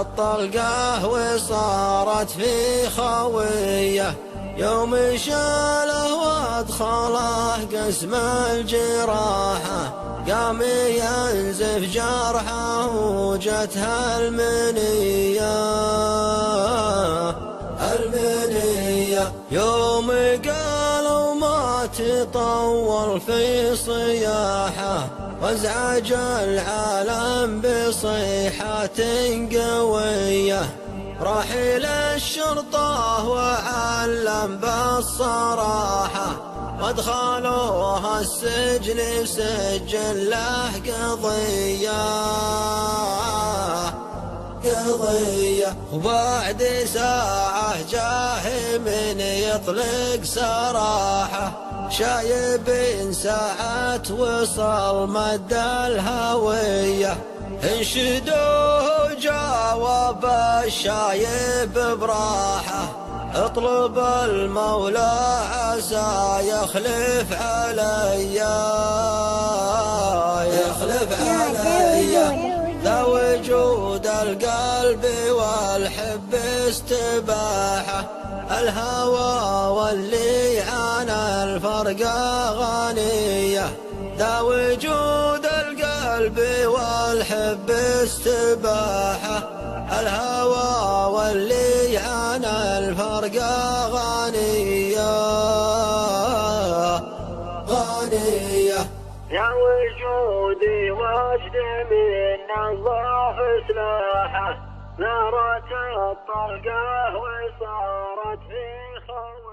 الطلقة وصارت في خوية، يوم شاله وادخله قسم الجراحة قام ينزف جرحه وجتها المنية يوم قالوا ما تطول في صياحه وازعج العالم بصيحة قوية، رحيل الشرطة وعلم بالصراحة وادخلوها السجن سجل له قضية، وبعد ساعة جاه من يطلق سراحه شايب ساعة وصل مد الهوية، انشدوه جاوب الشايب براحة اطلب المولى عسى يخلف عليا ذا وجود القلب والحب استباحة، الهوى واللي عن الفرق غنية، ذا وجود القلب والحب استباحة، الهوى واللي عن الفرق غنية يا وجودي وجد من الله سلاحه، نارت الطلقة وصارت في خوف.